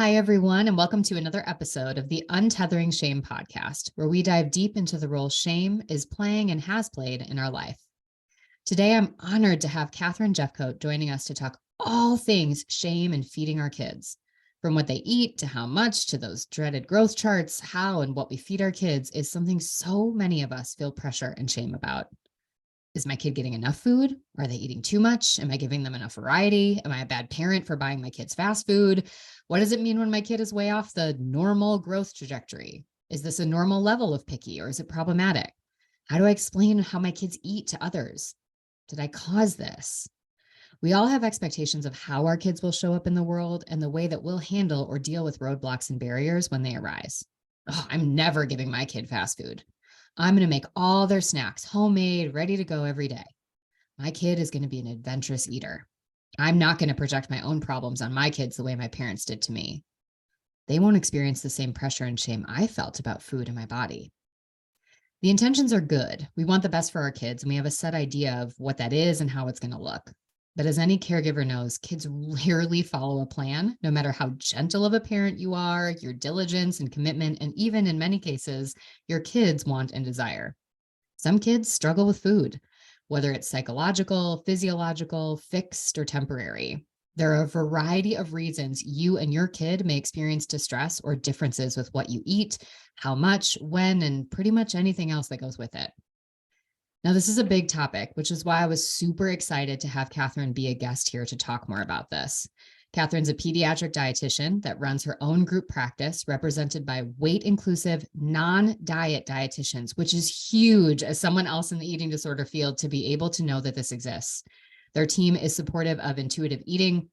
Hi, everyone, and welcome to another episode of the Untethering Shame podcast, where we dive deep into the role shame is playing and has played in our life. Today, I'm honored to have Katharine Jeffcoat joining us to talk all things shame and feeding our kids. From what they eat to how much to those dreaded growth charts, how and what we feed our kids is something so many of us feel pressure and shame about. Is my kid getting enough food? Are they eating too much? Am I giving them enough variety? Am I a bad parent for buying my kids fast food? What does it mean when my kid is way off the normal growth trajectory? Is this a normal level of picky or is it problematic? How do I explain how my kids eat to others? Did I cause this? We all have expectations of how our kids will show up in the world and the way that we'll handle or deal with roadblocks and barriers when they arise. Oh, I'm never giving my kid fast food. I'm going to make all their snacks homemade, ready to go every day. My kid is going to be an adventurous eater. I'm not going to project my own problems on my kids the way my parents did to me. They won't experience the same pressure and shame I felt about food in my body. The intentions are good. We want the best for our kids, and we have a set idea of what that is and how it's going to look. But as any caregiver knows, kids rarely follow a plan, no matter how gentle of a parent you are, your diligence and commitment, and even in many cases, your kids want and desire. Some kids struggle with food, whether it's psychological, physiological, fixed, or temporary. There are a variety of reasons you and your kid may experience distress or differences with what you eat, how much, when, and pretty much anything else that goes with it. Now, this is a big topic, which is why I was super excited to have Katharine be a guest here to talk more about this. Katharine's a pediatric dietitian that runs her own group practice represented by weight-inclusive, non-diet dietitians, which is huge as someone else in the eating disorder field to be able to know that this exists. Their team is supportive of intuitive eating,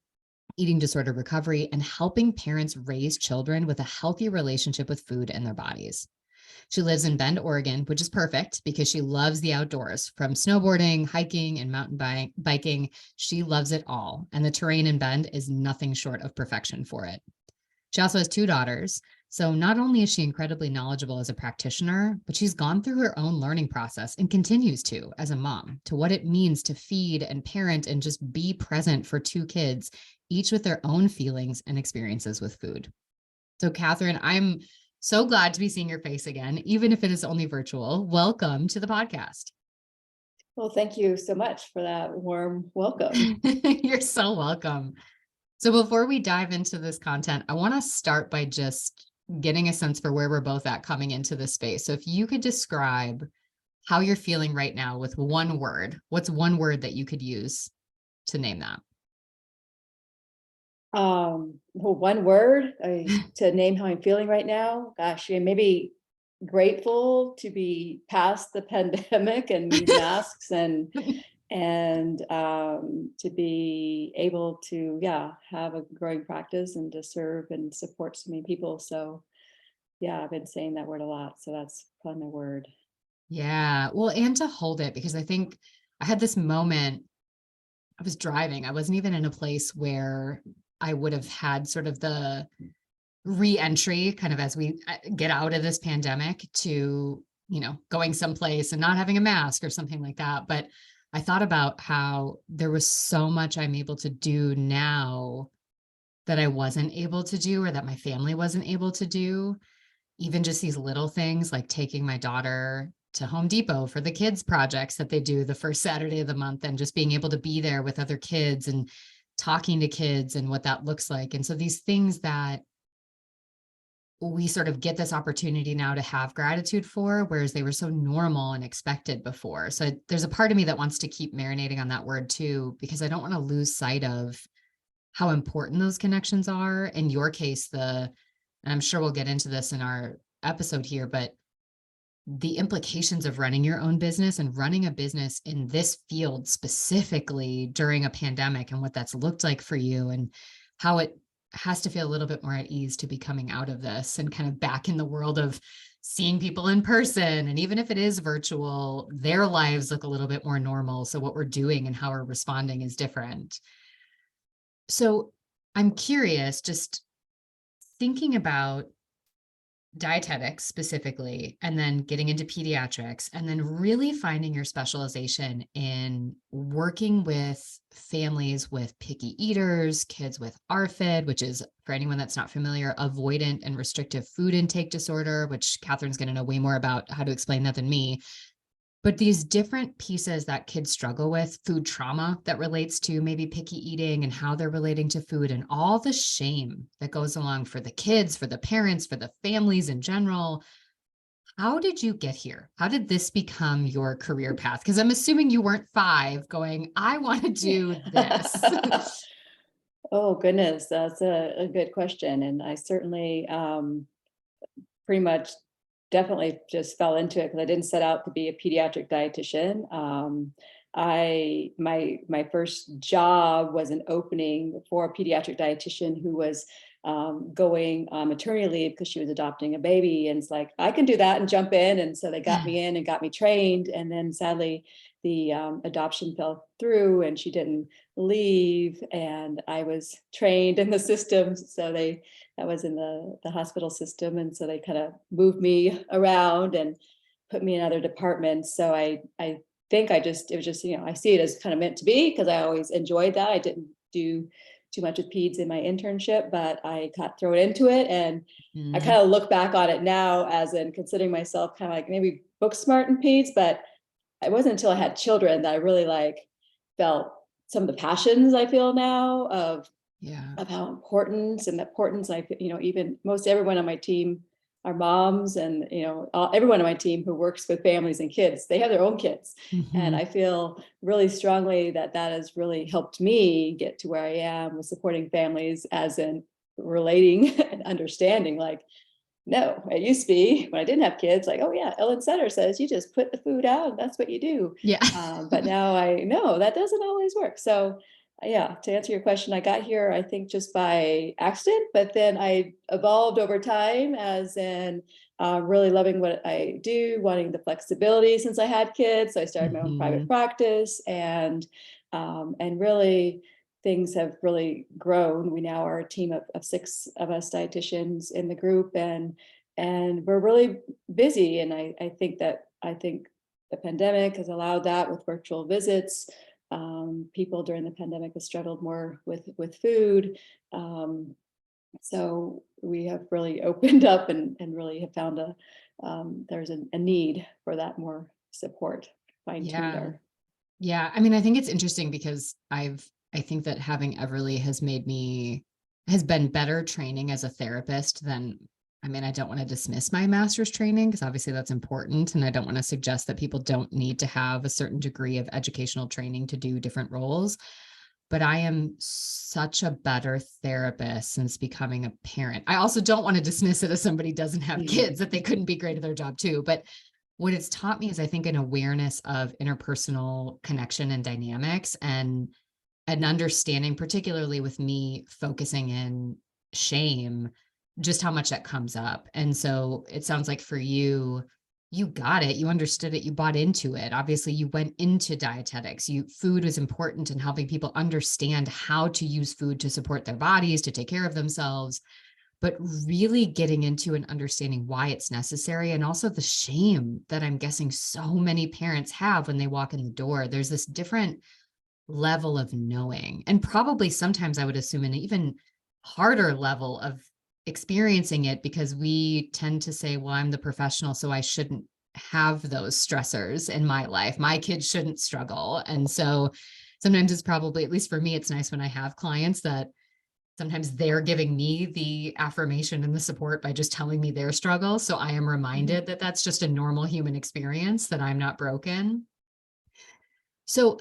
eating disorder recovery, and helping parents raise children with a healthy relationship with food and their bodies. She lives in Bend, Oregon, which is perfect because she loves the outdoors. From snowboarding, hiking, and mountain biking, she loves it all. And the terrain in Bend is nothing short of perfection for it. She also has 2 daughters. So not only is she incredibly knowledgeable as a practitioner, but she's gone through her own learning process and continues to as a mom, to what it means to feed and parent and just be present for 2 kids, each with their own feelings and experiences with food. So Katharine, I'm so glad to be seeing your face again, even if it is only virtual. Welcome to the podcast. Well, thank you so much for that warm welcome. You're so welcome. So before we dive into this content, I want to start by just getting a sense for where we're both at coming into this space. So if you could describe how you're feeling right now with one word, what's one word that you could use to name that? Well, one word to name how I'm feeling right now. Gosh, yeah, maybe grateful to be past the pandemic and need masks and to be able to have a growing practice and to serve and support so many people. So yeah, I've been saying that word a lot. So that's probably my word. Yeah, well, and to hold it, because I think I had this moment. I was driving. I wasn't even in a place where I would have had sort of the re-entry kind of as we get out of this pandemic to, going someplace and not having a mask or something like that. But I thought about how there was so much I'm able to do now that I wasn't able to do, or that my family wasn't able to do. Even just these little things like taking my daughter to Home Depot for the kids projects that they do the first Saturday of the month, and just being able to be there with other kids and talking to kids and what that looks like. And so these things that we sort of get this opportunity now to have gratitude for, whereas they were so normal and expected before. So there's a part of me that wants to keep marinating on that word too, because I don't want to lose sight of how important those connections are. In your case, and I'm sure we'll get into this in our episode here, but the implications of running your own business and running a business in this field specifically during a pandemic, and what that's looked like for you, and how it has to feel a little bit more at ease to be coming out of this and kind of back in the world of seeing people in person. And even if it is virtual, their lives look a little bit more normal. So what we're doing and how we're responding is different. So I'm curious, just thinking about dietetics specifically, and then getting into pediatrics, and then really finding your specialization in working with families with picky eaters, kids with ARFID, which is, for anyone that's not familiar, avoidant and restrictive food intake disorder, which Catherine's going to know way more about how to explain that than me. But these different pieces that kids struggle with, food trauma that relates to maybe picky eating and how they're relating to food, and all the shame that goes along for the kids, for the parents, for the families in general. How did you get here? How did this become your career path? Because I'm assuming you weren't 5 going, I want to do this. Oh, goodness, that's a good question. And I certainly pretty much definitely just fell into it because I didn't set out to be a pediatric dietitian. My first job was an opening for a pediatric dietitian who was going on maternity leave because she was adopting a baby, and it's like, I can do that and jump in. And so they got me in and got me trained, and then sadly the adoption fell through and she didn't leave, and I was trained in the system. So that was in the hospital system, and so they kind of moved me around and put me in other departments. So I think it was just, I see it as kind of meant to be, because I always enjoyed that. I didn't do too much with peds in my internship, but I got thrown into it. And I Mhm. kind of look back on it now as in considering myself kind of like maybe book smart in peds, but it wasn't until I had children that I really felt some of the passions I feel now Yeah. of how important and the importance even most everyone on my team are moms, and everyone on my team who works with families and kids, they have their own kids. And Mhm. I feel really strongly that that has really helped me get to where I am with supporting families, as in relating and understanding, no, it used to be when I didn't have kids, oh yeah, Ellen Setter says you just put the food out, and that's what you do. Yeah. But now I know that doesn't always work. So yeah, to answer your question, I got here, I think, just by accident, but then I evolved over time, as in really loving what I do, wanting the flexibility since I had kids. So I started my own private Mhm. practice, and really things have really grown. We now are a team of 6 of us dietitians in the group, and we're really busy. And I think the pandemic has allowed that with virtual visits. People during the pandemic have struggled more with food. So we have really opened up, and really have found there's a need for that more support, fine-tuned Yeah. our. Yeah. I mean, I think it's interesting because I think that having Everly has been better training as a therapist than, I mean, I don't want to dismiss my master's training because obviously that's important. And I don't want to suggest that people don't need to have a certain degree of educational training to do different roles. But I am such a better therapist since becoming a parent. I also don't want to dismiss it as somebody doesn't have kids, that they couldn't be great at their job too. But what it's taught me is, I think, an awareness of interpersonal connection and dynamics, and an understanding, particularly with me focusing in shame, just how much that comes up. And so it sounds like for you, you got it, you understood it, you bought into it. Obviously, you went into dietetics. Food was important in helping people understand how to use food to support their bodies, to take care of themselves, but really getting into and understanding why it's necessary, and also the shame that I'm guessing so many parents have when they walk in the door. There's this different level of knowing, and probably sometimes I would assume an even harder level of experiencing it, because we tend to say, well, I'm the professional, so I shouldn't have those stressors in my life. My kids shouldn't struggle. And so sometimes it's probably, at least for me, it's nice when I have clients that sometimes they're giving me the affirmation and the support by just telling me their struggle. So I am Mhm. reminded that that's just a normal human experience, that I'm not broken. So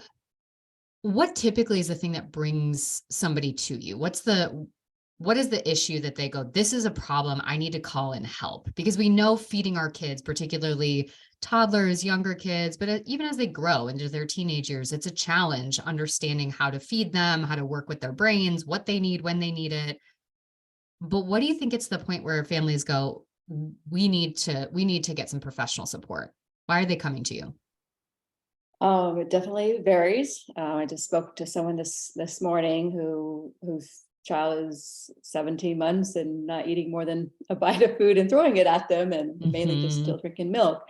what typically is the thing that brings somebody to you? What is the issue that they go, this is a problem, I need to call in help? Because we know feeding our kids, particularly toddlers, younger kids, but even as they grow into their teenage years, it's a challenge understanding how to feed them, how to work with their brains, what they need, when they need it. But what do you think it's the point where families go, we need to get some professional support? Why are they coming to you? It definitely varies. I just spoke to someone this morning who's child is 17 months and not eating more than a bite of food and throwing it at them, and mainly just still drinking milk.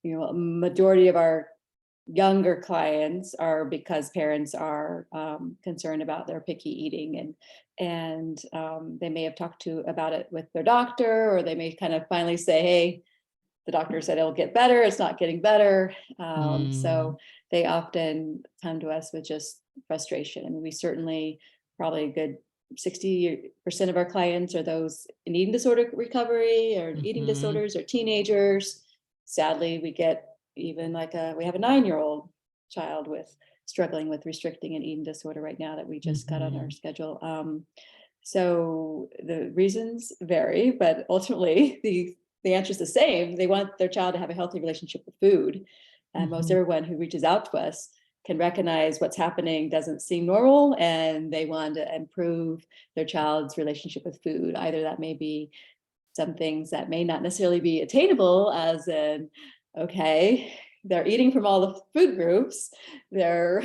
Majority of our younger clients are because parents are concerned about their picky eating, and they may have talked about it with their doctor, or they may kind of finally say, hey, the doctor said it'll get better, it's not getting better. So they often come to us with just frustration. And we certainly, probably a good 60% of our clients are those in eating disorder recovery or eating disorders or teenagers. Sadly, we get even we have a 9-year-old child struggling with restricting an eating disorder right now that we just got on our schedule. So the reasons vary, but ultimately the answer is the same. They want their child to have a healthy relationship with food. And most everyone who reaches out to us can recognize what's happening doesn't seem normal, and they want to improve their child's relationship with food. Either that may be some things that may not necessarily be attainable, as in, okay, they're eating from all the food groups, they're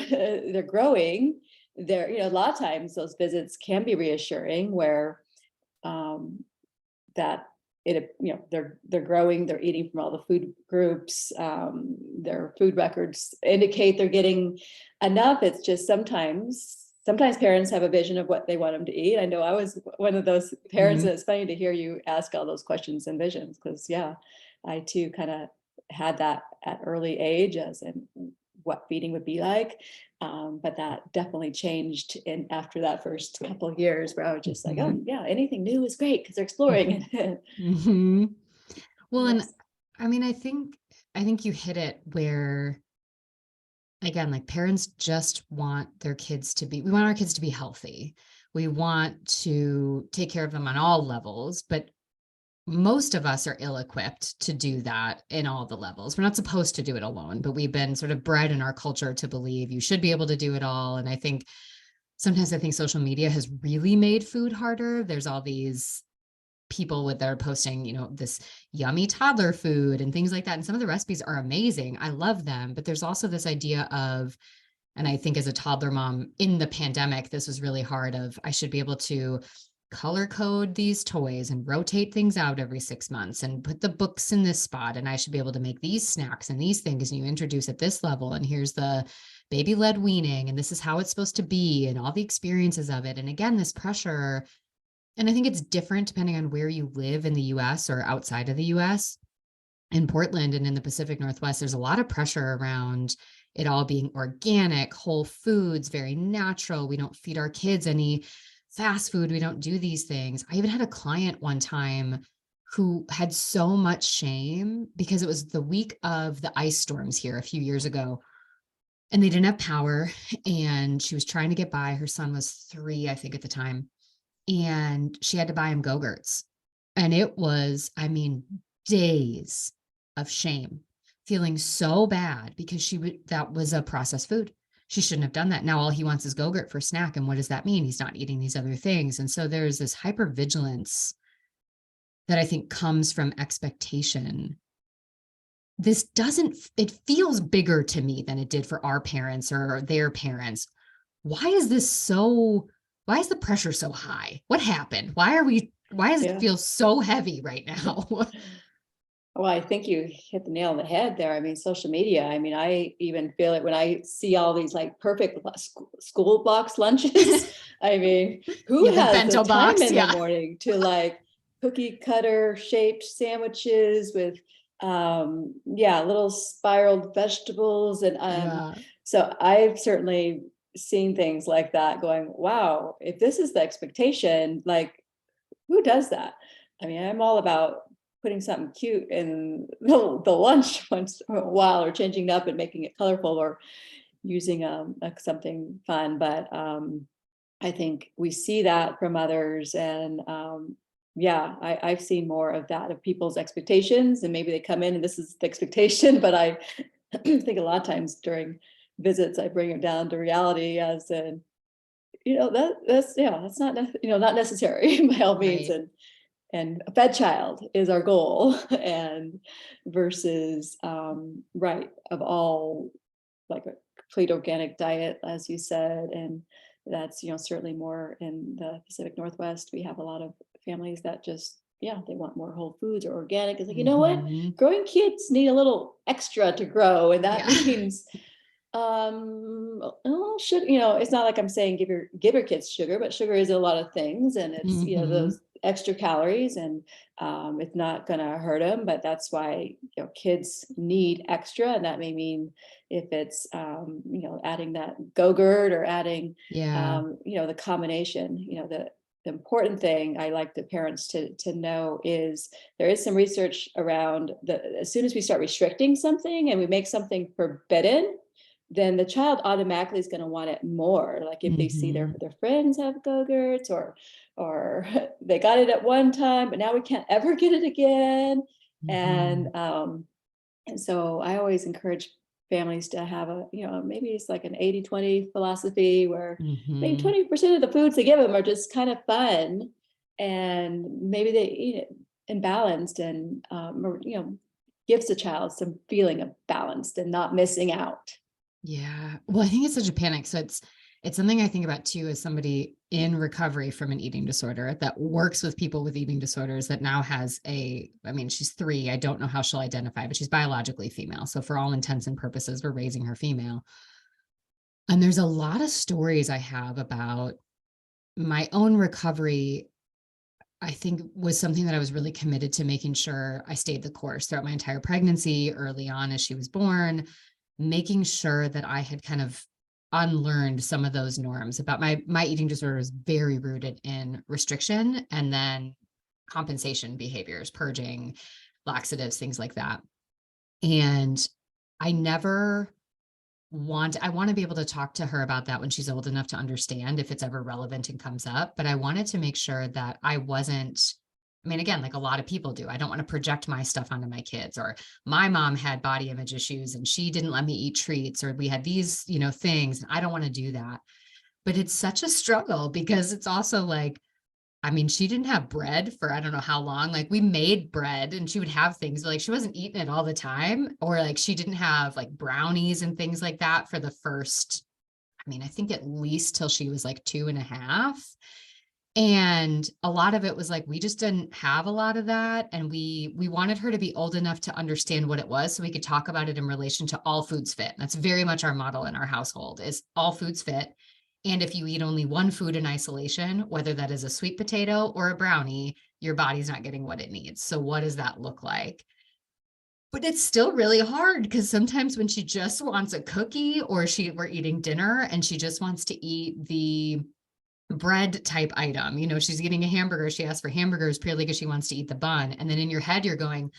growing. A lot of times those visits can be reassuring, where that they're growing, they're eating from all the food groups, their food records indicate they're getting enough. It's just sometimes parents have a vision of what they want them to eat. I know I was one of those parents, and it's funny to hear you ask all those questions and visions, because I too kind of had that at early age, as in what feeding would be like. But that definitely changed after that first couple of years, where I was just like, oh yeah, anything new is great because they're exploring. Well, yes. And I mean, I think you hit it, where, again, like, parents just want we want our kids to be healthy. We want to take care of them on all levels, but most of us are ill-equipped to do that in all the levels. We're not supposed to do it alone, but we've been sort of bred in our culture to believe you should be able to do it all. And I think sometimes social media has really made food harder. There's all these people that are posting, this yummy toddler food and things like that. And some of the recipes are amazing. I love them. But there's also this idea of, and I think as a toddler mom in the pandemic, this was really hard, I should be able to color code these toys and rotate things out every 6 months and put the books in this spot. And I should be able to make these snacks and these things, and you introduce at this level. And here's the baby-led weaning, and this is how it's supposed to be, and all the experiences of it. And again, this pressure, and I think it's different depending on where you live in the US or outside of the US. In Portland and in the Pacific Northwest, there's a lot of pressure around it all being organic, whole foods, very natural. We don't feed our kids any fast food. We don't do these things. I even had a client one time who had so much shame because it was the week of the ice storms here a few years ago, and they didn't have power, and she was trying to get by. Her son was 3, I think, at the time, and she had to buy him Go-Gurts. And it was, days of shame, feeling so bad because that was a processed food. She shouldn't have done that. Now all he wants is Go-Gurt for snack. And what does that mean? He's not eating these other things. And so there's this hypervigilance that I think comes from expectation. It feels bigger to me than it did for our parents or their parents. Why is the pressure so high? What happened? Why does it feel so heavy right now? Well, I think you hit the nail on the head there. Social media. I even feel it when I see all these like perfect school box lunches. Who has the time in the morning to like cookie cutter shaped sandwiches with, little spiraled vegetables. And so I've certainly seen things like that going, wow, if this is the expectation, like who does that? I'm all about putting something cute in the lunch once in a while, or changing it up and making it colorful, or using something fun. But I think we see that from others, and I've seen more of that, of people's expectations, and maybe they come in and this is the expectation. But I think a lot of times during visits, I bring it down to reality, as in, that's not not necessary by all means. Right. And a fed child is our goal, and versus of all, like a complete organic diet, as you said, and that's, certainly more in the Pacific Northwest. We have a lot of families that just, yeah, they want more whole foods or organic. It's like, you know what? Mhm. Growing kids need a little extra to grow. And that Yeah. means sugar, it's not like I'm saying give your kids sugar, but sugar is a lot of things, and it's, Mhm. those extra calories, and it's not gonna hurt them, but that's why, kids need extra, and that may mean if it's adding that Go-Gurt or adding Yeah. the combination, the important thing I like the parents to know is there is some research around as soon as we start restricting something and we make something forbidden, then the child automatically is going to want it more. Like if they see their Mhm. their friends have Go-Gurts, or they got it at one time, but now we can't ever get it again. Mhm. And so I always encourage families to have maybe it's like an 80-20 philosophy where maybe Mhm. 20% of the foods they give them are just kind of fun, and maybe they eat it and balanced, and gives the child some feeling of balanced and not missing out. Yeah. Well, I think it's such a panic. So it's something I think about too as somebody in recovery from an eating disorder that works with people with eating disorders that now has I mean, she's 3. I don't know how she'll identify, but she's biologically female. So for all intents and purposes, we're raising her female. And there's a lot of stories I have about my own recovery. I think was something that I was really committed to making sure I stayed the course throughout my entire pregnancy, early on as she was born, making sure that I had kind of unlearned some of those norms about my eating disorder was very rooted in restriction and then compensation behaviors, purging, laxatives, things like that. And I never I want to be able to talk to her about that when she's old enough to understand if it's ever relevant and comes up. But I wanted to make sure that I wasn't, I mean, again, like a lot of people do, I don't want to project my stuff onto my kids, or my mom had body image issues and she didn't let me eat treats, or we had these, things. And I don't want to do that. But it's such a struggle because it's also like, I mean, she didn't have bread for I don't know how long. Like we made bread and she would have things, but like she wasn't eating it all the time. Or like she didn't have like brownies and things like that for the first, I mean, I think at least till she was like 2.5. And a lot of it was like we just didn't have a lot of that. And we wanted her to be old enough to understand what it was so we could talk about it in relation to all foods fit. That's very much our model in our household is all foods fit. And if you eat only one food in isolation, whether that is a sweet potato or a brownie, your body's not getting what it needs. So what does that look like? But it's still really hard because sometimes when she just wants a cookie or we're eating dinner and she just wants to eat the bread type item, she's eating a hamburger, she asks for hamburgers purely because she wants to eat the bun. And then in your head, you're going,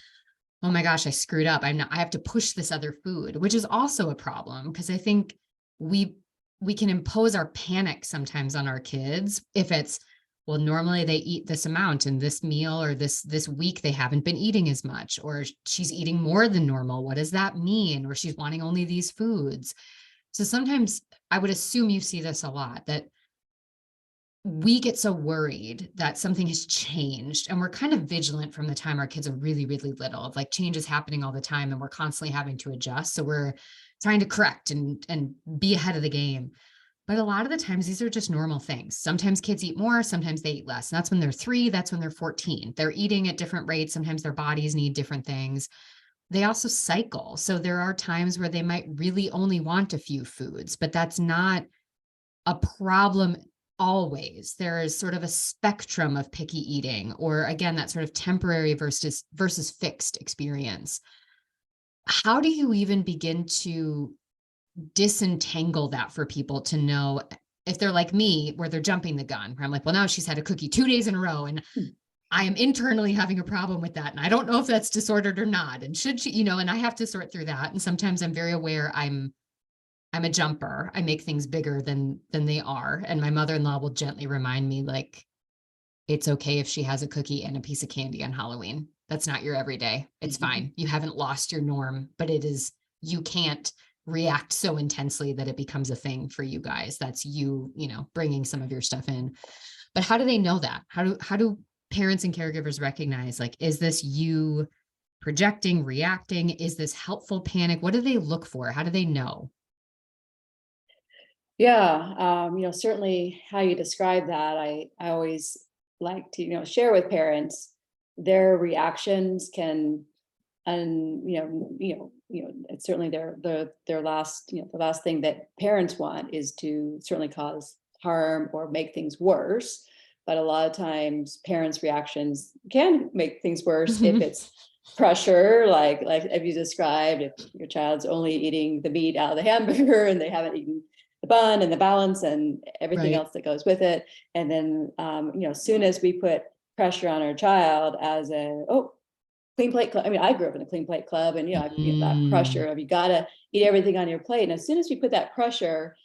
oh my gosh, I screwed up. I have to push this other food, which is also a problem because I think we we can impose our panic sometimes on our kids if it's, well, normally they eat this amount and this meal or this week they haven't been eating as much, or she's eating more than normal. What does that mean? Or she's wanting only these foods. So sometimes I would assume you see this a lot, that we get so worried that something has changed and we're kind of vigilant from the time our kids are really, really little, of like change is happening all the time and we're constantly having to adjust. So we're trying to correct and be ahead of the game. But a lot of the times these are just normal things. Sometimes kids eat more, sometimes they eat less. And that's when they're 3, that's when they're 14. They're eating at different rates. Sometimes their bodies need different things. They also cycle. So there are times where they might really only want a few foods, but that's not a problem always. There is sort of a spectrum of picky eating, or again, that sort of temporary versus fixed experience. How do you even begin to disentangle that for people to know if they're like me, where they're jumping the gun, where I'm like, well, now she's had a cookie 2 days in a row and I am internally having a problem with that. And I don't know if that's disordered or not. And should she, and I have to sort through that. And sometimes I'm very aware I'm a jumper. I make things bigger than they are. And my mother-in-law will gently remind me, like, it's okay if she has a cookie and a piece of candy on Halloween. That's not your everyday. It's fine. You haven't lost your norm, but you can't react so intensely that it becomes a thing for you guys. That's you, bringing some of your stuff in. But how do they know that? How do parents and caregivers recognize, like, is this you projecting, reacting? Is this helpful panic? What do they look for? How do they know? Yeah, certainly how you describe that, I always like to, share with parents their reactions can, and it's certainly their last, the last thing that parents want is to certainly cause harm or make things worse. But a lot of times parents' reactions can make things worse if it's pressure, like as you described, if your child's only eating the meat out of the hamburger and they haven't eaten the bun and the balance and everything Right. else that goes with it. And then as soon as we put pressure on our child as a, oh, clean plate club. I mean, I grew up in a clean plate club, and that Mm, pressure of you gotta eat everything on your plate. And as soon as we put that pressure,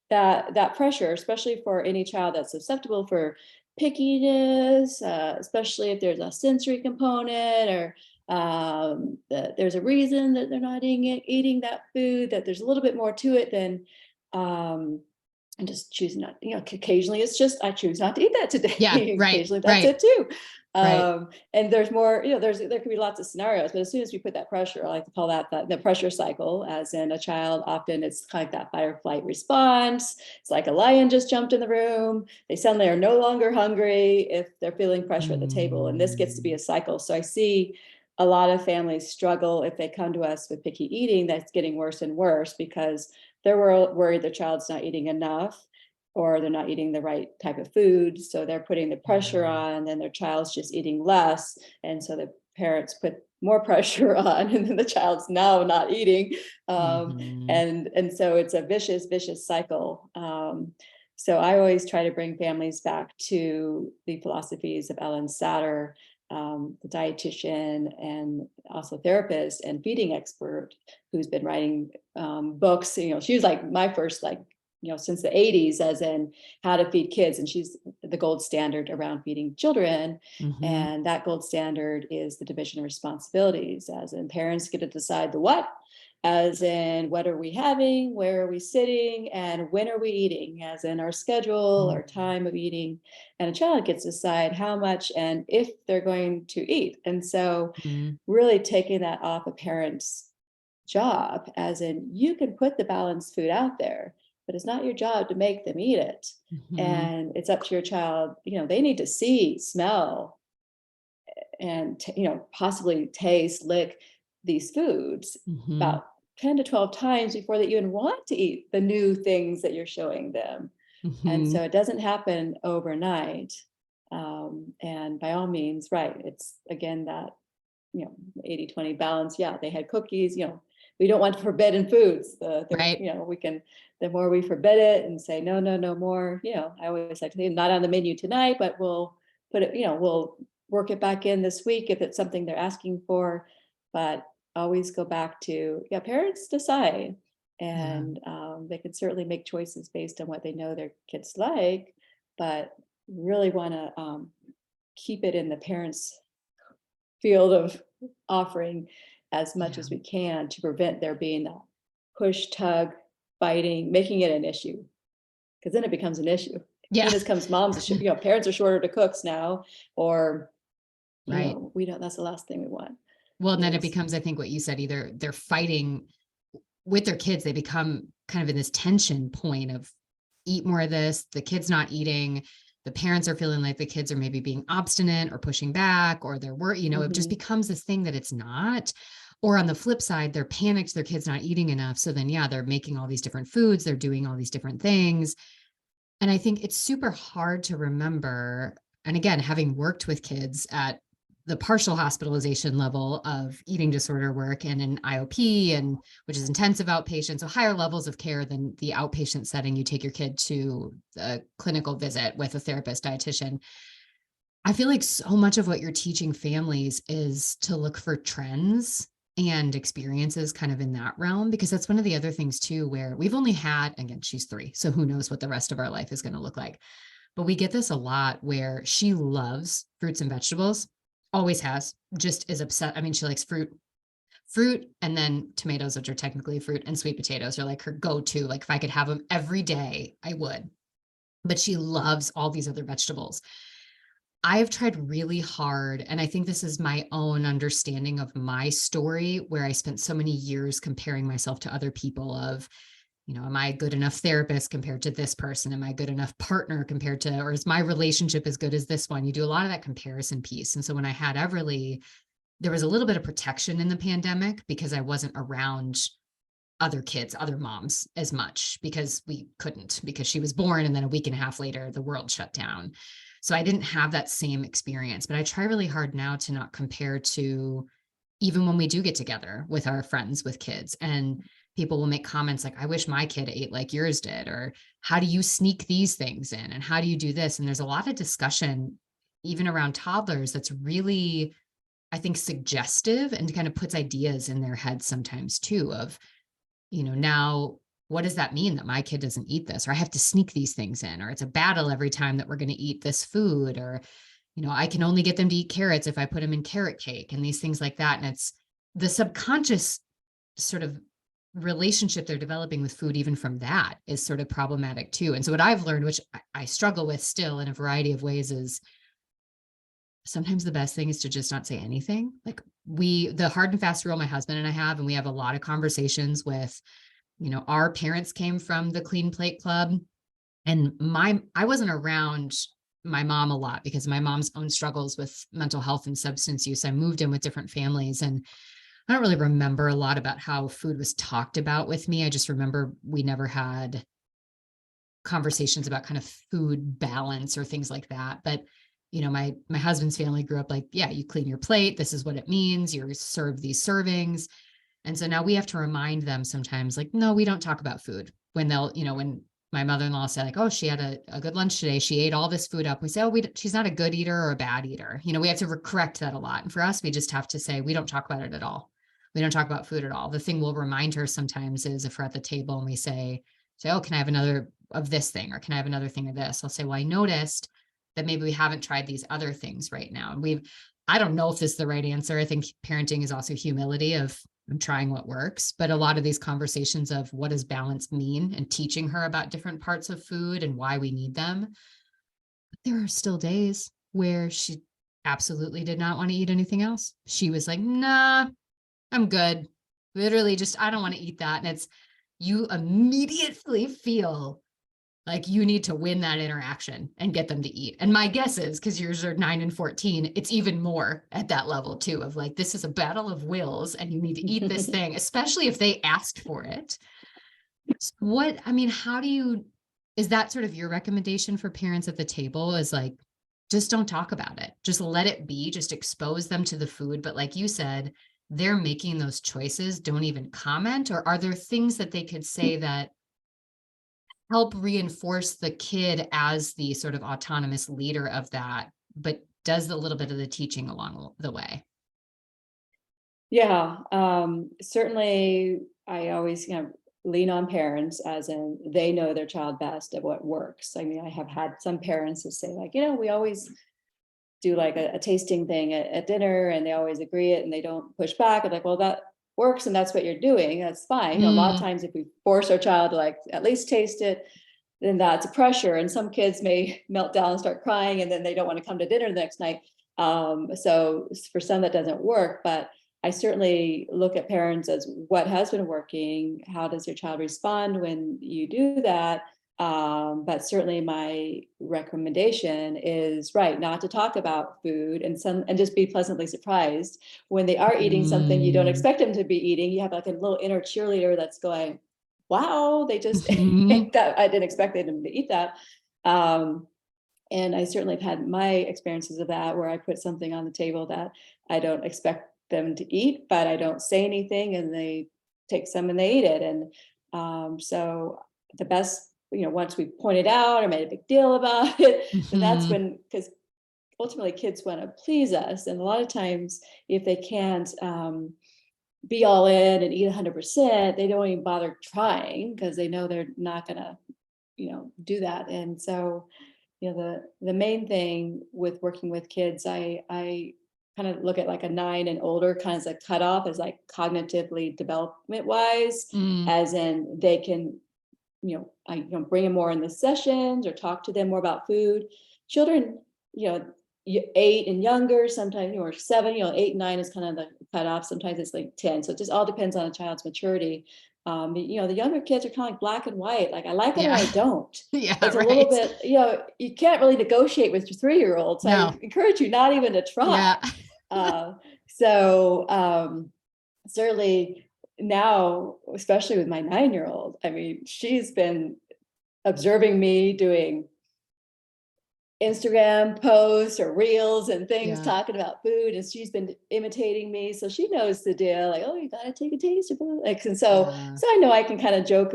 that pressure, especially for any child that's susceptible for pickiness, especially if there's a sensory component, or that there's a reason that they're not eating that food, that there's a little bit more to it than um, and just choosing not, occasionally it's just, I choose not to eat that yeah, today. right, Occasionally that's right, it too. right. And there's more, there could be lots of scenarios, but as soon as we put that pressure, I like to call that the pressure cycle, as in a child, often it's kind of like that fight or flight response. It's like a lion just jumped in the room. They suddenly are no longer hungry if they're feeling pressure at the table. And this gets to be Mm, a cycle. So I see a lot of families struggle if they come to us with picky eating, that's getting worse and worse because they're worried their child's not eating enough, or they're not eating the right type of food. So they're putting the pressure yeah. on, and then their child's just eating less. And so the parents put more pressure on, and then the child's now not eating. Mhm. And so it's a vicious cycle. So I always try to bring families back to the philosophies of Ellen Satter, the dietitian and also therapist and feeding expert, who's been writing books. She was like my first, like, since the 80s, as in how to feed kids. And she's the gold standard around feeding children. Mhm. And that gold standard is the division of responsibilities, as in parents get to decide the what, as in what are we having, where are we sitting, and when are we eating, as in our schedule, our time of eating. And a child gets to decide how much and if they're going to eat. And so Mhm. really taking that off a parent's job, as in you can put the balanced food out there, but it's not your job to make them eat it. Mhm. And it's up to your child, they need to see, smell, and possibly taste, lick these foods Mhm. about 10 to 12 times before they even want to eat the new things that you're showing them. And Mhm. so it doesn't happen overnight. And by all means, right, it's again that 80-20 balance. Yeah, they had cookies. We don't want forbidden foods. Right. We can, the more we forbid it and say no, no, no more. I always like to say not on the menu tonight, but we'll put it. We'll work it back in this week if it's something they're asking for. But always go back to, yeah, parents decide, Yeah. and they can certainly make choices based on what they know their kids like, but really want to keep it in the parents' field of offering as much Yeah. as we can to prevent there being that push, tug, fighting, making it an issue, because then it becomes an issue. Yeah. Then it comes moms, parents are shorter to cooks now, or, Right. we don't, that's the last thing we want Well, and then it is, becomes, I think what you said, either they're fighting with their kids, they become kind of in this tension point of eat more of this, the kid's not eating, the parents are feeling like the kids are maybe being obstinate or pushing back, or they're worried, it just mhm, becomes this thing that it's not. Or on the flip side, they're panicked, their kid's not eating enough. So then, yeah, they're making all these different foods, they're doing all these different things. And I think it's super hard to remember. And again, having worked with kids at the partial hospitalization level of eating disorder work and an IOP, and which is intensive outpatient, so higher levels of care than the outpatient setting. You take your kid to a clinical visit with a therapist, dietitian. I feel like so much of what you're teaching families is to look for trends and experiences kind of in that realm, because that's one of the other things too, where we've only had, again, she's 3, so who knows what the rest of our life is going to look like. But we get this a lot where she loves fruits and vegetables, always has, just is obsessed. I mean, she likes fruit, and then tomatoes, which are technically fruit, and sweet potatoes are like her go-to. Like if I could have them every day, I would. But she loves all these other vegetables. I've tried really hard, and I think this is my own understanding of my story, where I spent so many years comparing myself to other people of am I a good enough therapist compared to this person? Am I a good enough partner compared to, or is my relationship as good as this one? You do a lot of that comparison piece. And so when I had Everly, there was a little bit of protection in the pandemic because I wasn't around other kids, other moms as much because we couldn't, because she was born and then a week and a half later, the world shut down. So I didn't have that same experience, but I try really hard now to not compare to, even when we do get together with our friends with kids, and people will make comments like, I wish my kid ate like yours did, or how do you sneak these things in? And how do you do this? And there's a lot of discussion, even around toddlers, that's really, I think, suggestive and kind of puts ideas in their heads sometimes too, of, now what does that mean that my kid doesn't eat this, or I have to sneak these things in, or it's a battle every time that we're going to eat this food, or I can only get them to eat carrots if I put them in carrot cake and these things like that. And it's the subconscious sort of relationship they're developing with food, even from that, is sort of problematic too. And so what I've learned, which I struggle with still in a variety of ways, is sometimes the best thing is to just not say anything. Like the hard and fast rule my husband and I have, and we have a lot of conversations with, our parents came from the Clean Plate Club, and I wasn't around my mom a lot because of my mom's own struggles with mental health and substance use. I moved in with different families, and I don't really remember a lot about how food was talked about with me. I just remember we never had conversations about kind of food balance or things like that. But my husband's family grew up like, yeah, you clean your plate. This is what it means. You're served these servings. And so now we have to remind them sometimes, like, no, we don't talk about food. When when my mother-in-law said like, oh, she had a good lunch today, she ate all this food up, we say, oh, she's not a good eater or a bad eater. We have to correct that a lot. And for us, we just have to say, we don't talk about it at all. We don't talk about food at all. The thing we'll remind her sometimes is if we're at the table and we say, oh, can I have another of this thing? Or can I have another thing of this? I'll say, well, I noticed that maybe we haven't tried these other things right now. And I don't know if this is the right answer. I think parenting is also humility of, I'm trying what works, but a lot of these conversations of what does balance mean and teaching her about different parts of food and why we need them. But there are still days where she absolutely did not want to eat anything else. She was like, nah, I'm good. Literally just, I don't want to eat that. And you immediately feel like you need to win that interaction and get them to eat. And my guess is, because yours are 9 and 14, it's even more at that level too, of like, this is a battle of wills and you need to eat this thing, especially if they asked for it. So is that sort of your recommendation for parents at the table, is like, just don't talk about it. Just let it be, just expose them to the food. But like you said, they're making those choices. Don't even comment. Or are there things that they could say that help reinforce the kid as the sort of autonomous leader of that, but does a little bit of the teaching along the way? Yeah, certainly I always, lean on parents, as in they know their child best at what works. I mean, I have had some parents that say like, we always do like a tasting thing at dinner, and they always agree it and they don't push back. I'm like, well, that works and that's what you're doing. That's fine. A lot of times if we force our child to like at least taste it, then that's a pressure. And some kids may melt down and start crying, and then they don't want to come to dinner the next night. So for some that doesn't work, but I certainly look at parents as what has been working. How does your child respond when you do that? But certainly my recommendation is right, not to talk about food, and just be pleasantly surprised when they are eating something you don't expect them to be eating. You have like a little inner cheerleader that's going, wow, they just ate that. I didn't expect them to eat that. And I certainly have had my experiences of that, where I put something on the table that I don't expect them to eat, but I don't say anything, and they take some and they eat it. And so the best, once we pointed out or made a big deal about it, then that's when, because ultimately kids want to please us. And a lot of times if they can't be all in and eat 100%, they don't even bother trying because they know they're not going to, do that. And so, the main thing with working with kids, I kind of look at like a 9 and older kind of as a cutoff, as like cognitively development wise, as in they can, I bring them more in the sessions or talk to them more about food. Children, 8 and younger, sometimes, or 7, 8, 9 is kind of the cutoff. Sometimes it's like 10. So it just all depends on a child's maturity. The younger kids are kind of like black and white. Like I like it or Yeah. I don't. Yeah, It's a little right. bit, you can't really negotiate with your 3-year-old. So I No. encourage you not even to try. Yeah. Uh, so certainly now, especially with my 9-year-old, I mean, she's been observing me doing Instagram posts or reels and things Yeah. talking about food, and she's been imitating me, so she knows the deal. Like, oh, you gotta take a taste of food. Like, and so Yeah. I know I can kind of joke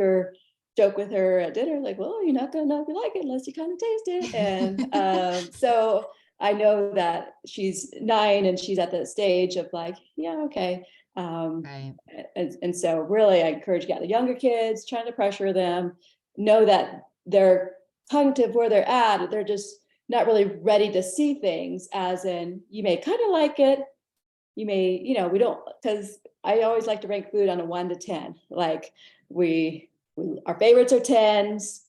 with her at dinner, like, well, you're not gonna know if you like it unless you kind of taste it. And so I know that she's 9 and she's at the stage of like, yeah, okay. Right. And so really I encourage the younger kids, trying to pressure them, know that they're cognitive where they're at, they're just not really ready to see things, as in you may kind of like it, you may, we don't, because I always like to rank food on a 1 to 10. Like we our favorites are 10s,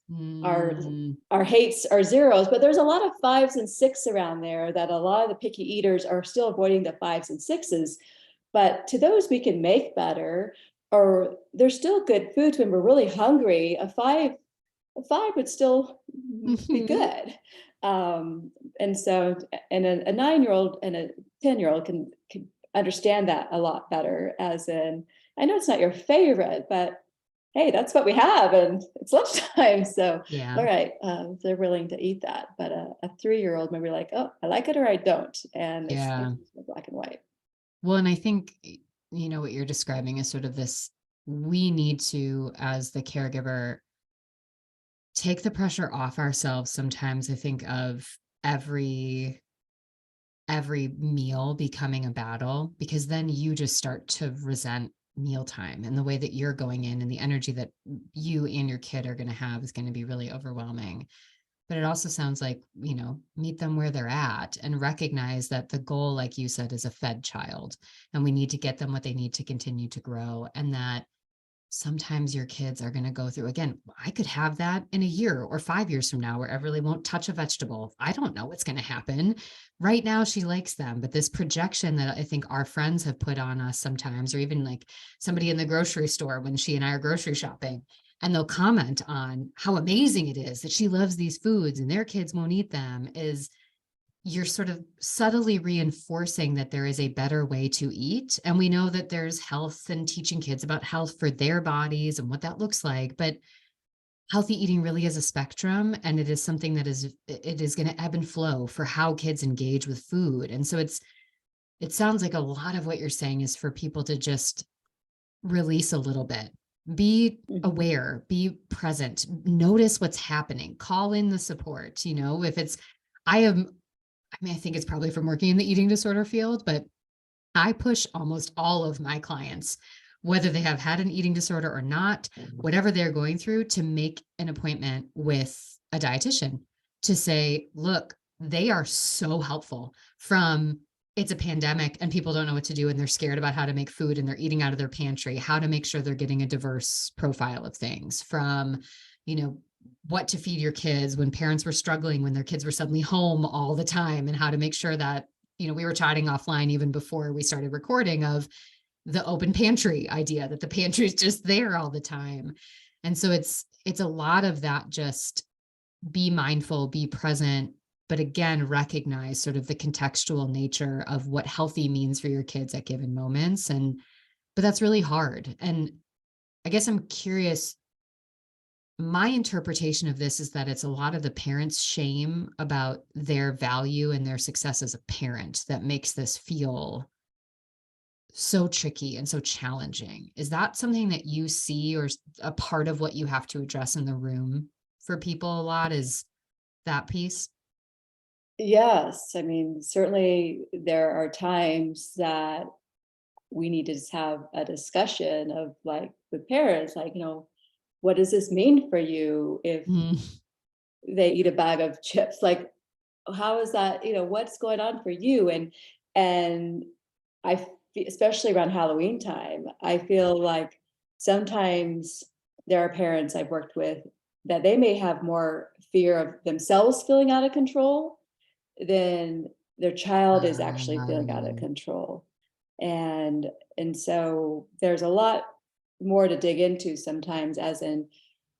our Mm, our hates are 0s, but there's a lot of 5s and 6s around there that a lot of the picky eaters are still avoiding the 5s and 6s. But to those we can make better, or there's still good foods when we're really hungry. A five would still be mhm. good. And so, and a 9-year-old and a 10-year-old can understand that a lot better, as in, I know it's not your favorite, but hey, that's what we have and it's lunchtime. So, Yeah. all right, they're willing to eat that. But a 3-year-old maybe like, oh, I like it or I don't. And it's Yeah. black and white. Well, and I think, what you're describing is sort of this, we need to, as the caregiver, take the pressure off ourselves sometimes. I think of every every meal becoming a battle, because then you just start to resent mealtime, and the way that you're going in and the energy that you and your kid are going to have is going to be really overwhelming. But it also sounds like, meet them where they're at and recognize that the goal, like you said, is a fed child, and we need to get them what they need to continue to grow. And that sometimes your kids are going to go through, again, I could have that in a year or 5 years from now where I really won't touch a vegetable. I don't know what's going to happen. Right now she likes them, but this projection that I think our friends have put on us sometimes, or even like somebody in the grocery store when she and I are grocery shopping, and they'll comment on how amazing it is that she loves these foods and their kids won't eat them, is you're sort of subtly reinforcing that there is a better way to eat. And we know that there's health and teaching kids about health for their bodies and what that looks like. But healthy eating really is a spectrum, and it is something that it is going to ebb and flow for how kids engage with food. And so it sounds like a lot of what you're saying is for people to just release a little bit, be Mhm. aware, be present, notice what's happening, call in the support. If it's, I am, I mean, I think it's probably from working in the eating disorder field, but I push almost all of my clients, whether they have had an eating disorder or not, whatever they're going through, to make an appointment with a dietitian, to say, look, they are so helpful. From, it's a pandemic and people don't know what to do and they're scared about how to make food and they're eating out of their pantry, how to make sure they're getting a diverse profile of things, from, you know, what to feed your kids when parents were struggling, when their kids were suddenly home all the time, and how to make sure that, we were chatting offline even before we started recording, of the open pantry idea, that the pantry is just there all the time. And so it's a lot of that, just be mindful, be present, but again, recognize sort of the contextual nature of what healthy means for your kids at given moments. But that's really hard. And I guess I'm curious, my interpretation of this is that it's a lot of the parents' shame about their value and their success as a parent that makes this feel so tricky and so challenging. Is that something that you see, or a part of what you have to address in the room for people a lot, is that piece? Yes, I mean, certainly there are times that we need to just have a discussion of like with parents, like, what does this mean for you if Mm, they eat a bag of chips? Like, how is that, what's going on for you? And especially around Halloween time, I feel like sometimes there are parents I've worked with that they may have more fear of themselves feeling out of control than their child is actually feeling out of um, control. And and so there's a lot. more to dig into sometimes, as in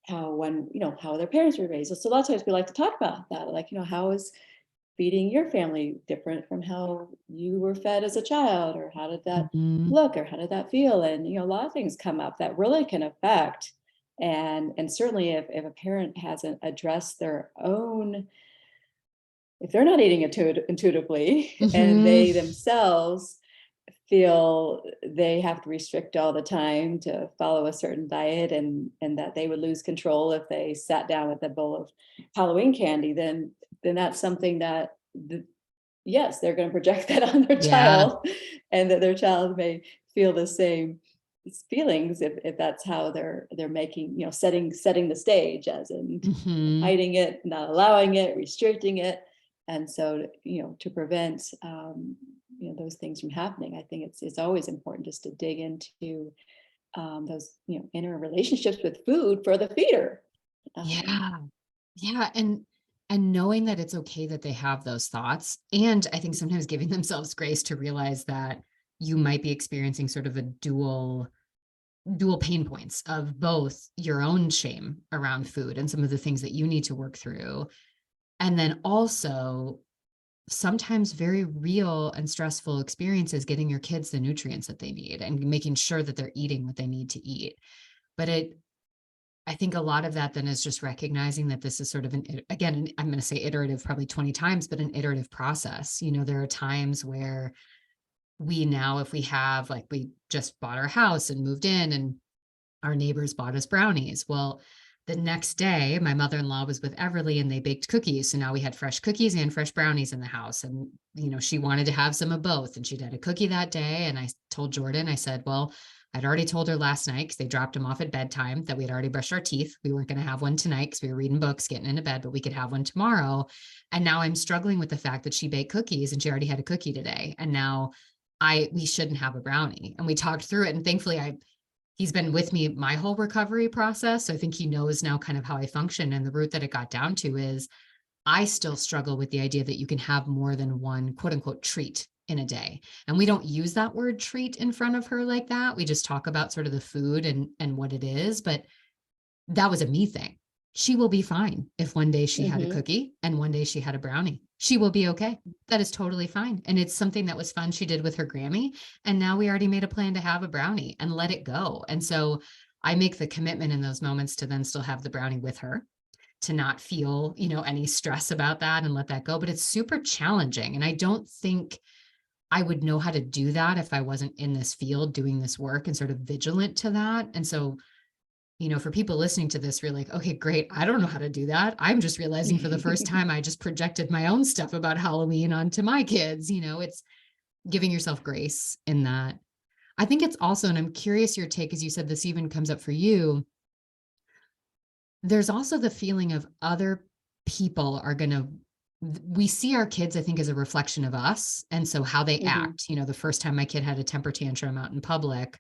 how, when, how their parents were raised. So a lot of times we like to talk about that, like, how is feeding your family different from how you were fed as a child, or how did that Mhm. look, or how did that feel? And a lot of things come up that really can affect. And certainly if a parent hasn't addressed their own, if they're not eating intuitively and Mhm. they themselves feel they have to restrict all the time to follow a certain diet, and that they would lose control if they sat down with a bowl of Halloween candy, then that's something that yes, they're going to project that on their Yeah. child, and that their child may feel the same feelings if that's how they're making, setting the stage, as in Mhm. hiding it, not allowing it, restricting it. And so, to prevent, those things from happening, I think it's always important just to dig into those, inner relationships with food for the feeder. Um, Yeah. Yeah, and knowing that it's okay that they have those thoughts, and I think sometimes giving themselves grace to realize that you might be experiencing sort of a dual pain points of both your own shame around food and some of the things that you need to work through, and then also sometimes very real and stressful experiences getting your kids the nutrients that they need and making sure that they're eating what they need to eat. But I think a lot of that then is just recognizing that this is sort of again, I'm going to say iterative probably 20 times, but an iterative process. There are times where we now, if we have, like, we just bought our house and moved in and our neighbors bought us brownies. Well, the next day, my mother-in-law was with Everly and they baked cookies. So now we had fresh cookies and fresh brownies in the house. And, she wanted to have some of both. And she'd had a cookie that day. And I told Jordan, I said, well, I'd already told her last night because they dropped him off at bedtime that we'd already brushed our teeth. We weren't going to have one tonight because we were reading books, getting into bed, but we could have one tomorrow. And now I'm struggling with the fact that she baked cookies and she already had a cookie today. And now we shouldn't have a brownie. And we talked through it. And thankfully he's been with me my whole recovery process. So I think he knows now kind of how I function. And the root that it got down to is I still struggle with the idea that you can have more than one quote unquote treat in a day. And we don't use that word treat in front of her like that. We just talk about sort of the food and what it is. But that was a me thing. She will be fine if one day she had a mhm. cookie and one day she had a brownie. She will be okay. That is totally fine. And it's something that was fun she did with her Grammy. And now we already made a plan to have a brownie and let it go. And so I make the commitment in those moments to then still have the brownie with her, to not feel, any stress about that and let that go. But it's super challenging. And I don't think I would know how to do that if I wasn't in this field doing this work and sort of vigilant to that. And so for people listening to this, you're like, okay, great. I don't know how to do that. I'm just realizing for the first time, I just projected my own stuff about Halloween onto my kids. It's giving yourself grace in that. I think it's also, and I'm curious your take, as you said, this even comes up for you. There's also the feeling of other people are going to, we see our kids, I think, as a reflection of us. And so how they Mhm. act, the first time my kid had a temper tantrum out in public,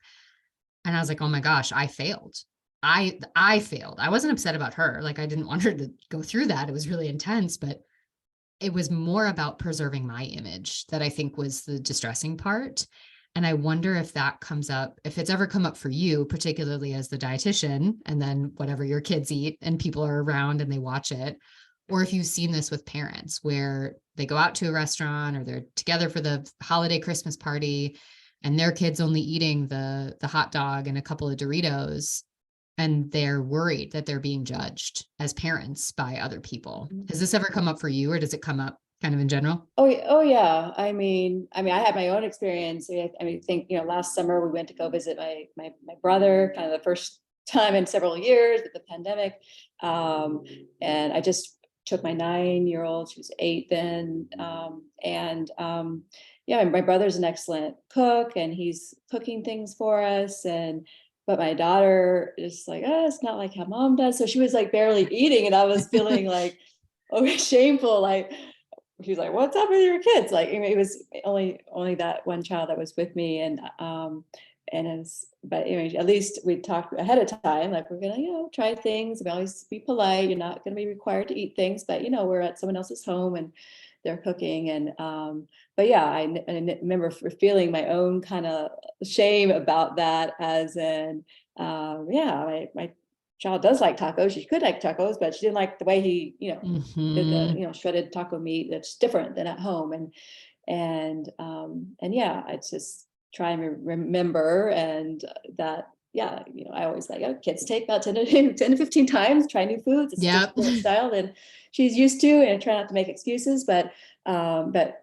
and I was like, "Oh my gosh, I failed. I failed." I wasn't upset about her. Like, I didn't want her to go through that. It was really intense, but it was more about preserving my image that I think was the distressing part. And I wonder if that comes up, if it's ever come up for you, particularly as the dietitian, and then whatever your kids eat and people are around and they watch it, or if you've seen this with parents where they go out to a restaurant or they're together for the holiday Christmas party and their kids only eating the hot dog and a couple of Doritos, and they're worried that they're being judged as parents by other people. Has this ever come up for you, or does it come up kind of in general? Oh yeah. I had my own experience. Think, last summer we went to go visit my brother, kind of the first time in several years with the pandemic. And I just took my 9-year-old, she was 8 then. Yeah, my brother's an excellent cook and he's cooking things for us. But my daughter is like, oh, it's not like how mom does. So she was like barely eating, and I was feeling like, oh, shameful, like, he's like, "What's up with your kids?" Like, it was only that one child that was with me, and it's, but at least we talked ahead of time, like, we're gonna, try things. We always be polite. You're not gonna be required to eat things, but we're at someone else's home and they're cooking, and but yeah, I remember feeling my own kind of shame about that, as in, yeah, my child does like tacos. She could like tacos, but she didn't like the way he, did the, Hmm. shredded taco meat. That's different than at home. And yeah, it's just try and remember, and that, yeah, I always like, oh, kids take about 10 to 15 times, try new foods. It's a Yep. different style than she's used to, and I try not to make excuses, but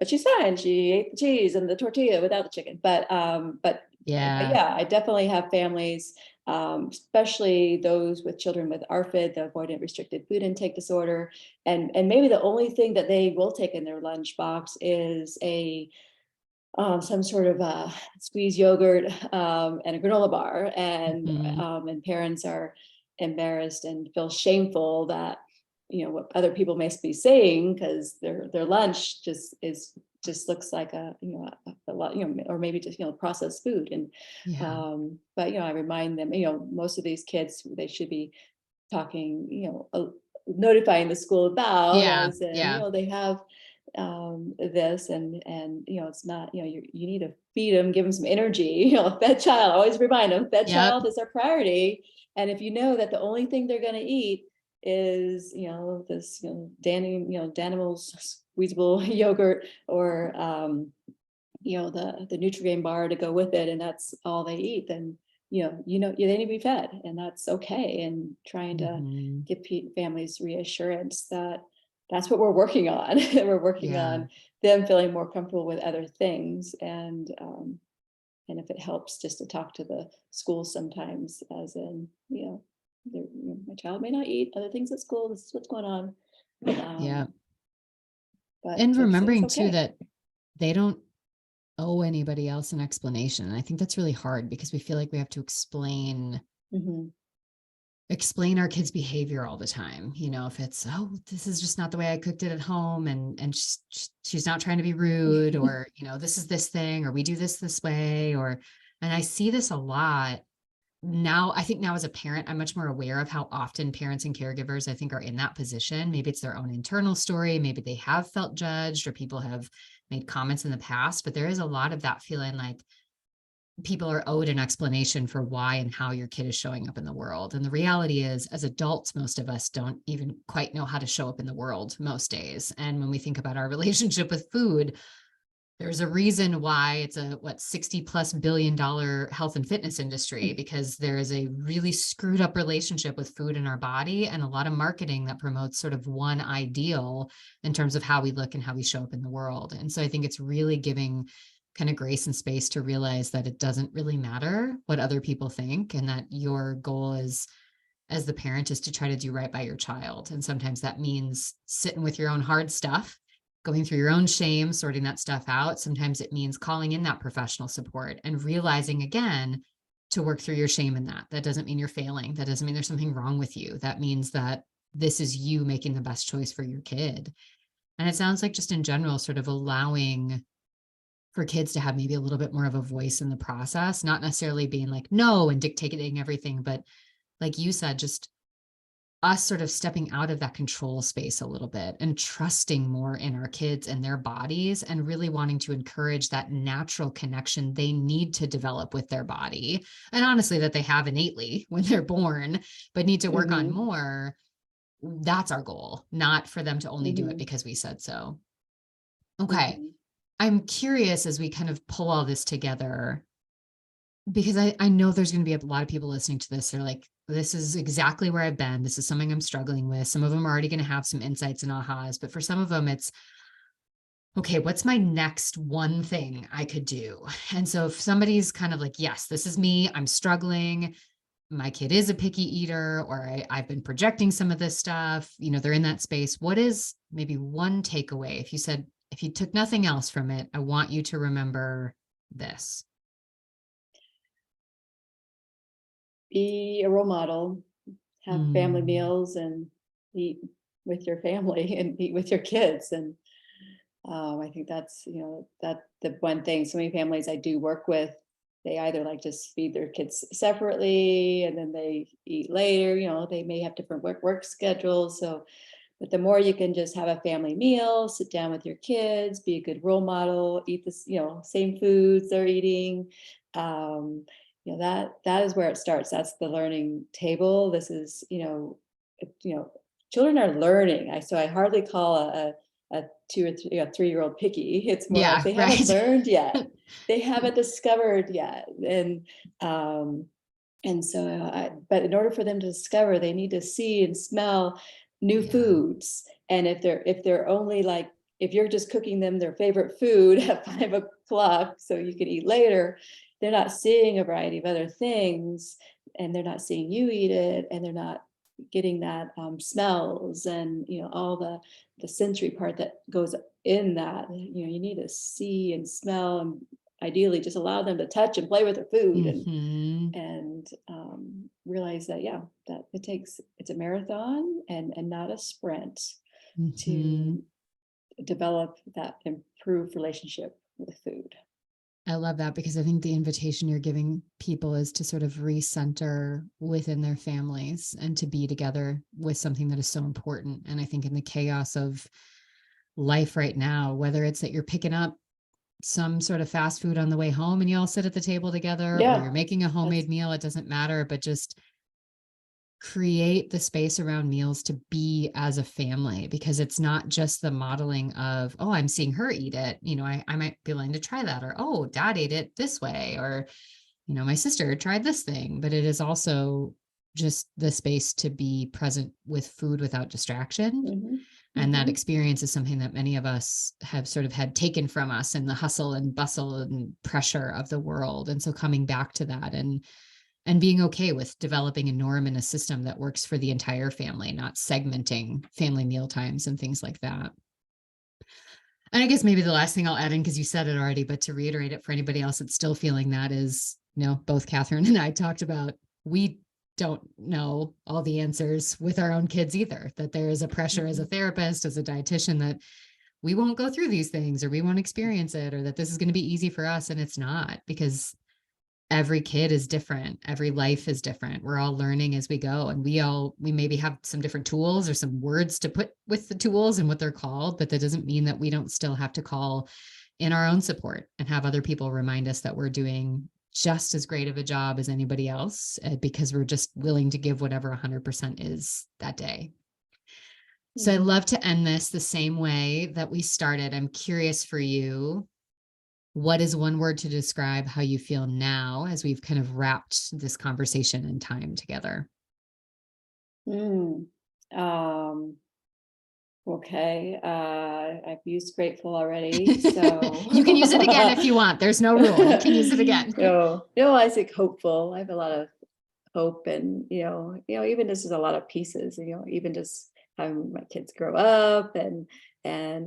she's fine. She ate the cheese and the tortilla without the chicken. But Yeah. yeah, I definitely have families, especially those with children with ARFID, the avoidant restricted food intake disorder. And maybe the only thing that they will take in their lunchbox is some sort of squeezed yogurt, and a granola bar, Hmm. and parents are embarrassed and feel shameful that what other people may be saying, because their lunch just looks like a lot, or maybe just processed food. And Yeah. but I remind them, most of these kids, they should be talking, notifying the school about, Yeah. as in, Yeah. they have this, and it's not, you need to feed them, give them some energy. Fed child, always remind them, fed Yep. child is our priority. And if you know that the only thing they're going to eat is this Danimals squeezable yogurt, or the Nutrigrain bar to go with it, and that's all they eat, then they need to be fed, and that's okay. And trying to Hmm. give families reassurance that that's what we're working on. We're working Yeah. on them feeling more comfortable with other things, and if it helps just to talk to the school sometimes, as in, my child may not eat other things at school. This is what's going on. Yeah. Um, but And it's remembering too okay. that they don't owe anybody else an explanation. And I think that's really hard because we feel like we have to Mhm. explain our kids' behavior all the time. If it's, oh, this is just not the way I cooked it at home, and she's not trying to be rude, or this is this thing, or we do this way, and I see this a lot now. I think now as a parent, I'm much more aware of how often parents and caregivers, I think, are in that position. Maybe it's their own internal story, maybe they have felt judged, or people have made comments in the past, but there is a lot of that feeling like people are owed an explanation for why and how your kid is showing up in the world. And the reality is, as adults, most of us don't even quite know how to show up in the world most days. And when we think about our relationship with food, there's a reason why it's a $60+ billion health and fitness industry, because there is a really screwed up relationship with food in our body, and a lot of marketing that promotes sort of one ideal in terms of how we look and how we show up in the world. And so I think it's really giving kind of grace and space to realize that it doesn't really matter what other people think, and that your goal is, as the parent, is to try to do right by your child. And sometimes that means sitting with your own hard stuff, going through your own shame, sorting that stuff out. Sometimes it means calling in that professional support and realizing again to work through your shame in that. That doesn't mean you're failing. That doesn't mean there's something wrong with you. That means that this is you making the best choice for your kid. And it sounds like, just in general, sort of allowing for kids to have maybe a little bit more of a voice in the process, not necessarily being like no and dictating everything, but like you said, just us sort of stepping out of that control space a little bit and trusting more in our kids and their bodies, and really wanting to encourage that natural connection they need to develop with their body. And honestly, that they have innately when they're born, but need to work on Mhm. more. That's our goal, not for them to only do it Mhm. because we said so. Okay. Mhm. I'm curious, as we kind of pull all this together, because I know there's going to be a lot of people listening to this. They're like, this is exactly where I've been. This is something I'm struggling with. Some of them are already going to have some insights and ahas, but for some of them, it's okay, what's my next one thing I could do? And so if somebody's kind of like, yes, this is me, I'm struggling, my kid is a picky eater, or I've been projecting some of this stuff, they're in that space. What is maybe one takeaway? If you said, if you took nothing else from it, I want you to remember this. Be a role model, have family Mm, meals, and eat with your family and eat with your kids. And I think that's, that the one thing. So many families I do work with, they either like just feed their kids separately and then they eat later. They may have different work schedules. So, but the more you can just have a family meal, sit down with your kids, be a good role model, eat this, same foods they're eating, um, that is where it starts. That's the learning table. This is, children are learning. So I hardly call a 2 or 3 year old picky. It's more like Yeah, they haven't right. learned yet. They haven't discovered yet. Um, and so, but in order for them to discover, they need to see and smell new Yeah. foods. And if they're only like, if you're just cooking them their favorite food at 5 o'clock so you can eat later, they're not seeing a variety of other things, and they're not seeing you eat it, and they're not getting that smells and all the sensory part that goes in that. You need to see and smell, and ideally just allow them to touch and play with their food, Hmm. and realize that, that it's a marathon and not a sprint Hmm. to develop that improved relationship with food. I love that, because I think the invitation you're giving people is to sort of recenter within their families and to be together with something that is so important. And I think in the chaos of life right now, whether it's that you're picking up some sort of fast food on the way home and you all sit at the table together, or you're Yeah, making a that's homemade meal, it doesn't matter, but just create the space around meals to be as a family, because it's not just the modeling of, oh, I'm seeing her eat it, I might be willing to try that, or oh, dad ate it this way, or my sister tried this thing, but it is also just the space to be present with food without distraction. mhm, And that mhm. experience is something that many of us have sort of had taken from us in the hustle and bustle and pressure of the world. And so coming back to that, and being okay with developing a norm and a system that works for the entire family, not segmenting family meal times and things like that. And I guess maybe the last thing I'll add in, because you said it already, but to reiterate it for anybody else that's still feeling that, is, both Katharine and I talked about, we don't know all the answers with our own kids either, that there is a pressure as a Mhm. therapist, as a dietitian, that we won't go through these things, or we won't experience it, or that this is going to be easy for us. And it's not, because every kid is different. Every life is different. We're all learning as we go. And we maybe have some different tools or some words to put with the tools and what they're called, but that doesn't mean that we don't still have to call in our own support and have other people remind us that we're doing just as great of a job as anybody else, because we're just willing to give whatever 100% is that day. So I Mhm. love to end this the same way that we started. I'm curious for you, what is one word to describe how you feel now, as we've kind of wrapped this conversation and time together? Mm. Um, okay. I've used grateful already, so You can use it again if you want. There's no rule. You can use it again. I think hopeful. I have a lot of hope, and even this is a lot of pieces. Even just having my kids grow up, and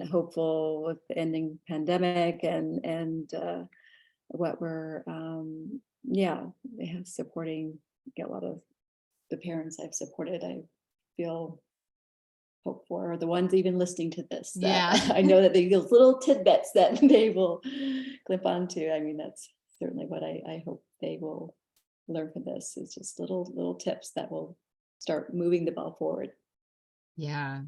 hopeful with the ending pandemic, and what we're yeah, they have supporting a lot of the parents I've supported. I feel hope for, or the ones even listening to this, that Yeah. I know that they those little tidbits that they will clip onto. I mean, that's certainly what I hope they will learn from this, is just little tips that will start moving the ball forward. Yeah.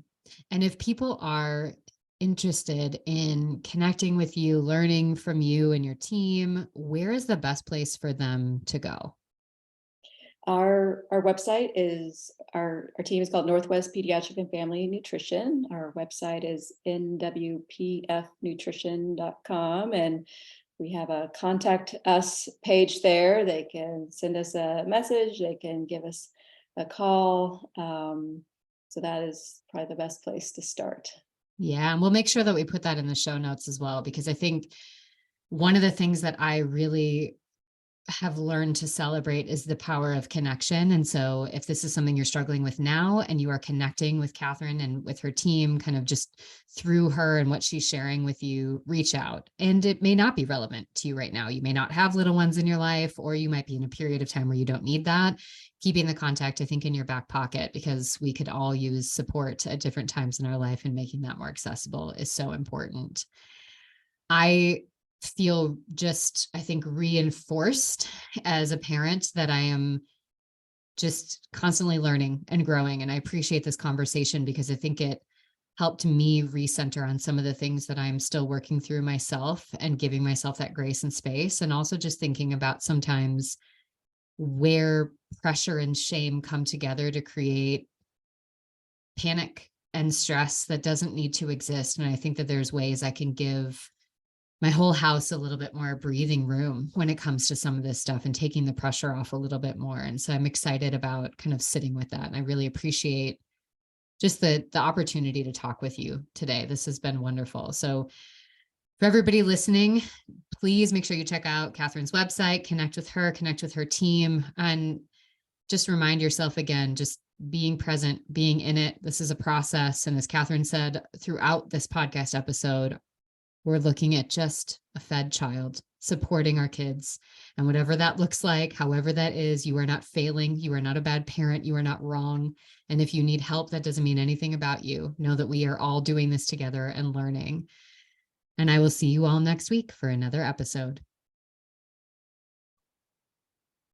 And if people are interested in connecting with you, learning from you and your team, where is the best place for them to go? Our website is, our team is called Northwest Pediatric and Family Nutrition. Our website is nwpfnutrition.com, and we have a contact us page there. They can send us a message, they can give us a call. So that is probably the best place to start. Yeah. And we'll make sure that we put that in the show notes as well, because I think one of the things that I really have learned to celebrate is the power of connection. And so if this is something you're struggling with now, and you are connecting with Katharine and with her team, kind of just through her and what she's sharing with you, reach out. And it may not be relevant to you right now. You may not have little ones in your life, or you might be in a period of time where you don't need that. Keeping the contact, I think, in your back pocket, because we could all use support at different times in our life, and making that more accessible is so important. I feel just, I think, reinforced as a parent that I am just constantly learning and growing. And I appreciate this conversation, because I think it helped me recenter on some of the things that I'm still working through myself, and giving myself that grace and space. And also just thinking about, sometimes where pressure and shame come together to create panic and stress that doesn't need to exist. And I think that there's ways I can give my whole house a little bit more breathing room when it comes to some of this stuff and taking the pressure off a little bit more. And so I'm excited about kind of sitting with that. And I really appreciate just the opportunity to talk with you today. This has been wonderful. So for everybody listening, please make sure you check out Katharine's website, connect with her team, and just remind yourself again, just being present, being in it. This is a process. And as Katharine said throughout this podcast episode, we're looking at just a fed child, supporting our kids. And whatever that looks like, however that is, you are not failing. You are not a bad parent. You are not wrong. And if you need help, that doesn't mean anything about you. Know that we are all doing this together and learning. And I will see you all next week for another episode.